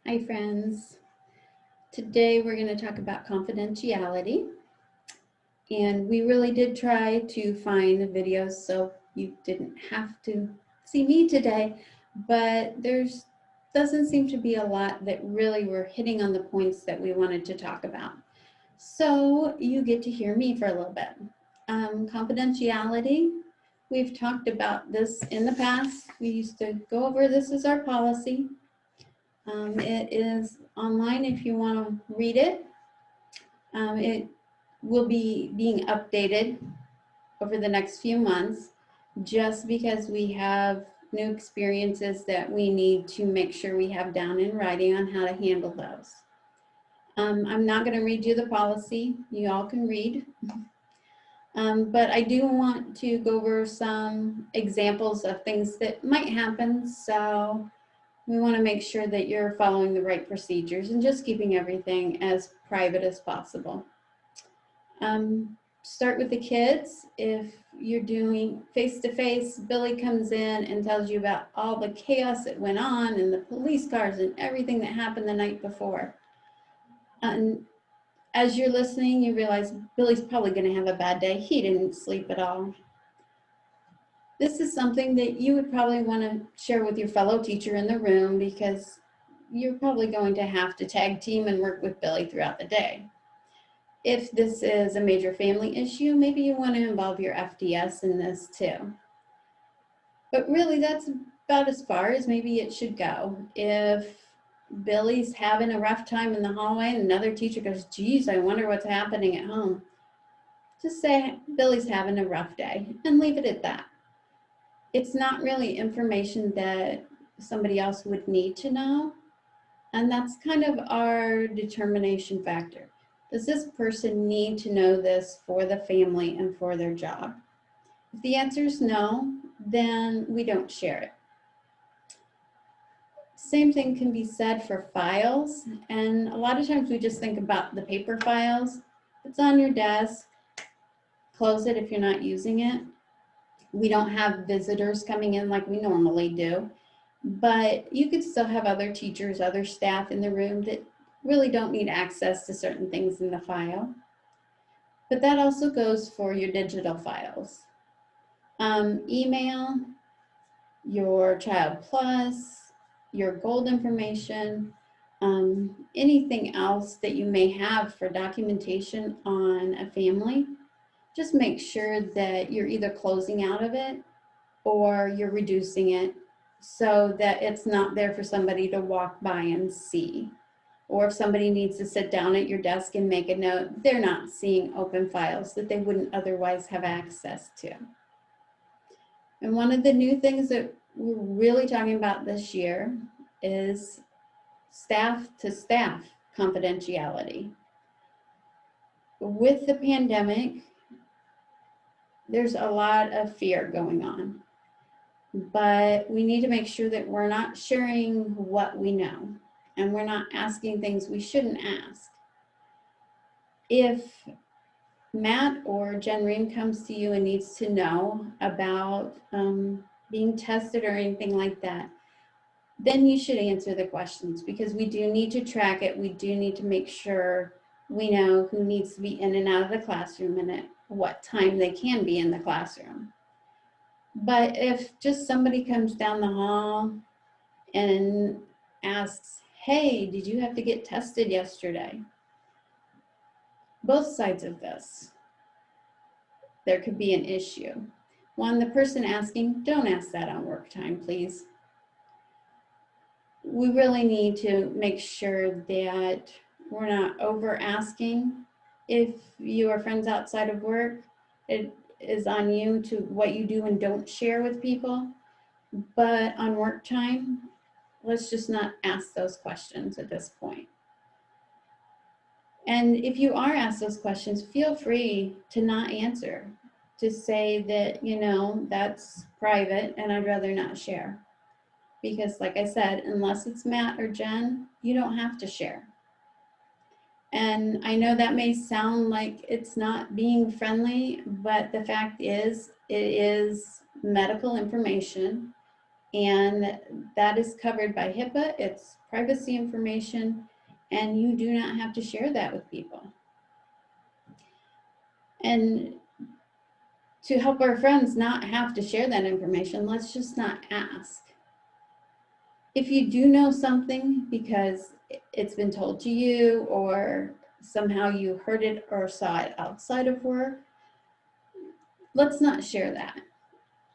Hi friends. Today we're going to talk about confidentiality, and we really did try to find the videos so you didn't have to see me today, but there's doesn't seem to be a lot that really were hitting on the points that we wanted to talk about. So you get to hear me for a little bit. Confidentiality, we've talked about this in the past. We used to go over this as our policy. It is online if you want to read it. It will be being updated over the next few months just because we have new experiences that we need to make sure we have down in writing on how to handle those. I'm not going to read you the policy. You all can read. But I do want to go over some examples of things that might happen. So we want to make sure that you're following the right procedures and just keeping everything as private as possible. Start with the kids. If you're doing face-to-face, Billy comes in and tells you about all the chaos that went on and the police cars and everything that happened the night before. And as you're listening, you realize Billy's probably going to have a bad day. He didn't sleep at all. This is something that you would probably want to share with your fellow teacher in the room because you're probably going to have to tag team and work with Billy throughout the day. If this is a major family issue, maybe you want to involve your FDS in this too. But really, that's about as far as maybe it should go. If Billy's having a rough time in the hallway and another teacher goes, geez, I wonder what's happening at home, just say Billy's having a rough day and leave it at that. It's not really information that somebody else would need to know. And that's kind of our determination factor. Does this person need to know this for the family and for their job? If the answer is no, then we don't share it. Same thing can be said for files. And a lot of times we just think about the paper files. It's on your desk. Close it if you're not using it. We don't have visitors coming in like we normally do. But you could still have other teachers, other staff in the room that really don't need access to certain things in the file. But that also goes for your digital files. Email, your Child Plus, your gold information, anything else that you may have for documentation on a family. Just make sure that you're either closing out of it or you're reducing it so that it's not there for somebody to walk by and see. Or if somebody needs to sit down at your desk and make a note, they're not seeing open files that they wouldn't otherwise have access to. And one of the new things that we're really talking about this year is staff to staff confidentiality. With the pandemic, there's a lot of fear going on. But we need to make sure that we're not sharing what we know and we're not asking things we shouldn't ask. If Matt or Jen Ream comes to you and needs to know about being tested or anything like that, then you should answer the questions because we do need to track it. We do need to make sure we know who needs to be in and out of the classroom and at what time they can be in the classroom. But if just somebody comes down the hall and asks, hey, did you have to get tested yesterday? Both sides of this, there could be an issue. One, the person asking, don't ask that on work time, please. We really need to make sure that we're not over asking. If you are friends outside of work, it is on you to what you do and don't share with people. But on work time, let's just not ask those questions at this point. And if you are asked those questions, feel free to not answer. To say that, you know, that's private and I'd rather not share. Because like I said, unless it's Matt or Jen, you don't have to share. And I know that may sound like it's not being friendly, but the fact is, it is medical information. And that is covered by HIPAA. It's privacy information, and you do not have to share that with people. And to help our friends not have to share that information, let's just not ask. If you do know something because it's been told to you or somehow you heard it or saw it outside of work, let's not share that.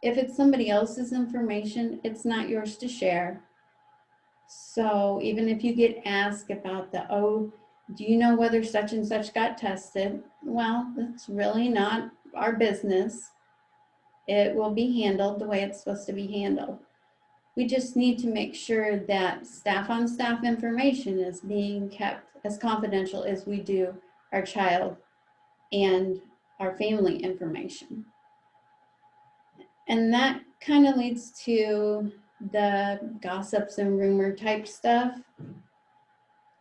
If it's somebody else's information, it's not yours to share. So even if you get asked about oh, do you know whether such and such got tested? Well, that's really not our business. It will be handled the way it's supposed to be handled. We just need to make sure that staff-on-staff information is being kept as confidential as we do our child and our family information. And that kind of leads to the gossips and rumor type stuff.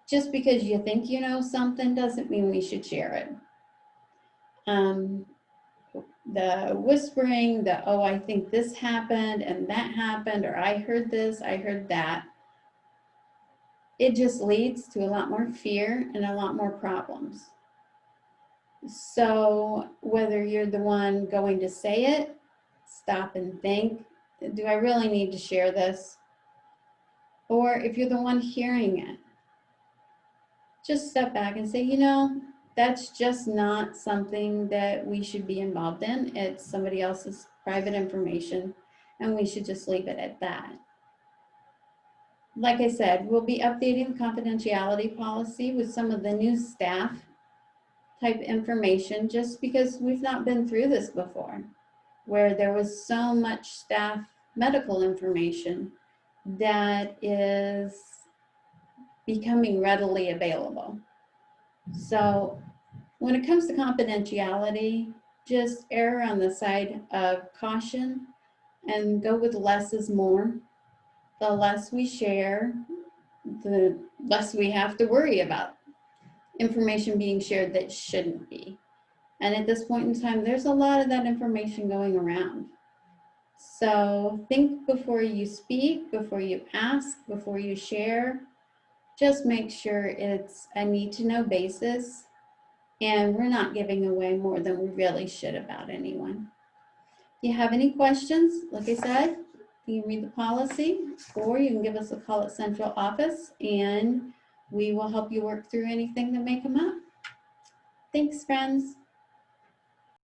Just because you think you know something doesn't mean we should share it. The whispering, oh, I think this happened and that happened, or I heard this, I heard that, it just leads to a lot more fear and a lot more problems. So whether you're the one going to say it, stop and think, do I really need to share this? Or if you're the one hearing it, just step back and say, you know, that's just not something that we should be involved in. It's somebody else's private information, and we should just leave it at that. Like I said, we'll be updating the confidentiality policy with some of the new staff type information, just because we've not been through this before, where there was so much staff medical information that is becoming readily available. So when it comes to confidentiality, just err on the side of caution and go with less is more. The less we share, the less we have to worry about information being shared that shouldn't be. And at this point in time, there's a lot of that information going around. So think before you speak, before you ask, before you share. Just make sure it's a need-to-know basis, and we're not giving away more than we really should about anyone. If you have any questions, like I said, you can read the policy, or you can give us a call at central office, and we will help you work through anything that may come up. Thanks, friends.